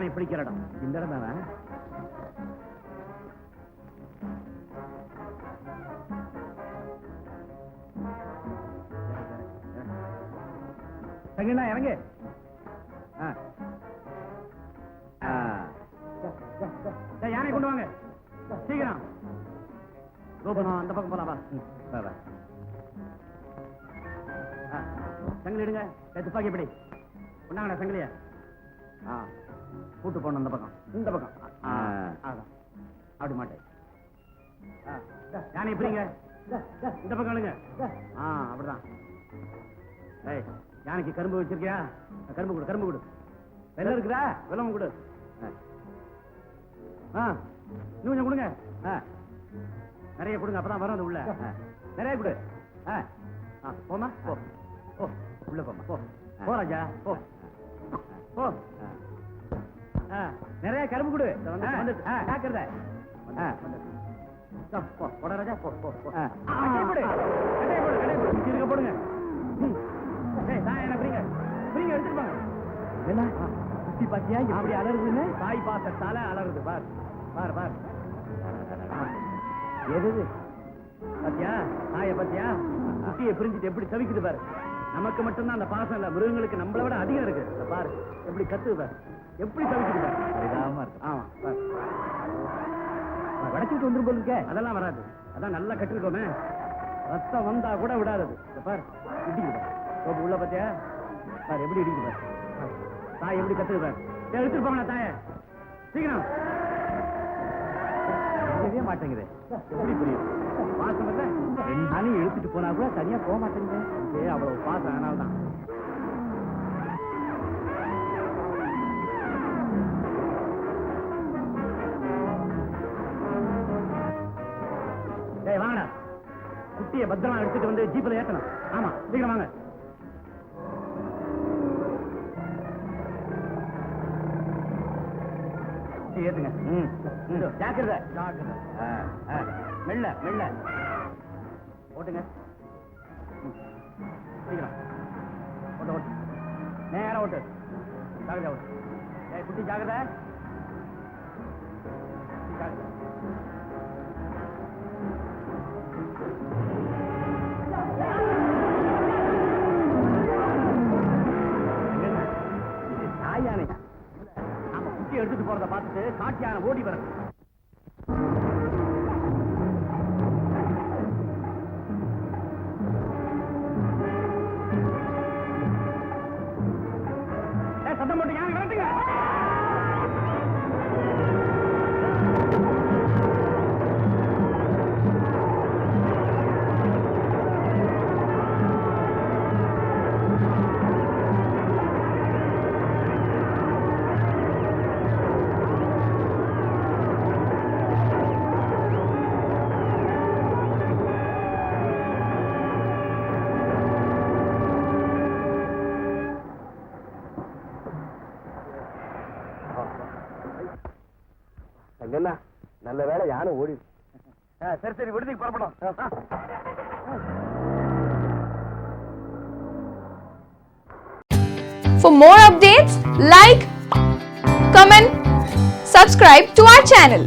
யானை பிடிக்கிற இடம் இந்த இடம் தானே? தங்கினா இறங்கு. யானை கொண்டு வாங்க சீக்கிரம். கோபனம் அந்த பக்கம் போலாம். சங்கிலி எடுங்க. துப்பாக்கி எப்படி கொண்டாங்கடா சங்கிலிய. கூட்டு போன அந்த பக்கம் இந்த பக்கம். அப்படி மாட்டேன். யானை எப்படிங்க இந்த பக்கம் எழுங்க. அப்படிதான். யானைக்கு கரும்பு வச்சிருக்கியா? கரும்பு கொடு, கரும்பு கொடு. வெள்ளம் இருக்குதா? வெள்ளம் கொடு. இன்னும் கொஞ்சம் கொடுங்க. நிறைய கொடுங்க, அப்பதான் வரும். உள்ள நிறைய கொடு. போமா போ. ஓ உள்ள போமா போ. போ ராஜா போ போ. நிறைய கரும்பு கொடு. ஜாக்கிரதை. போட ராஜா போ போ போ. போடுங்க. எடுத்துருப்பாங்க. என்ன குட்டி பாத்தியா எப்படி அலறுதுன்னு? தாய் பாசத்தால அலறுது. பார் பார் பார். எது பாத்தியா? தாய பாத்தியா? குட்டியை பிரிஞ்சுட்டு எப்படி தவிக்குது பாரு. நமக்கு மட்டும்தான் அந்த பாசம் இல்ல, மிருகங்களுக்கு நம்மளை விட அதிகம் இருக்கு. பாரு எப்படி கத்துது பாரு, எப்படி தவிக்குது பாரு. இருக்கு. ஆமா பாரு. வடக்கிட்டு வந்துரும் போல இருக்க. அதெல்லாம் வராது, அதான் நல்லா கட்டிருக்கோமே. ரத்தம் வந்தா கூட விடாதது. பாரு இடிக்குது பாரு. உள்ள பாத்தியா பாரு எப்படி இடிக்குது பாரு. தாய் எப்படி கத்துது பாரு. எடுத்துருப்பாங்களா தாய? சீக்கிரம். தெரிய மாட்டேங்குது. எப்படி புரியும்? பாசம் இல்ல, ரெண்டாலையும் எடுத்துட்டு போனா கூட தனியா போக மாட்டேங்குது. அவ்வளவு பாசம். அதனால்தான் வாங்கடா. குட்டியை பத்திரமா எடுத்துட்டு வந்து ஜீப்ல ஏத்தணும். ஆமா சீக்கிரம் வாங்க. ஏத்துங்க. ஜாக்கிரதை ஜாக்கிரதை. மெல்ல மெல்ல ஓட்டுங்க. சீக்கிரம் ஓட்டு ஓட்டு. நேரம் ஓட்டு. ஜாக்கிரதை ஓட்டு. குட்டி ஜாக்கிரதை. தாய் யானை நாம குட்டி எடுத்துட்டு போறத பார்த்துட்டு காட்டு யானை ஓடி வர. சத்தம் போட்டு யானை விரட்டுங்க. நல்ல வேலை யானை ஓடி. சரி சரி விடுதிக்கு புறப்படும். For more updates, like, comment, subscribe to our channel.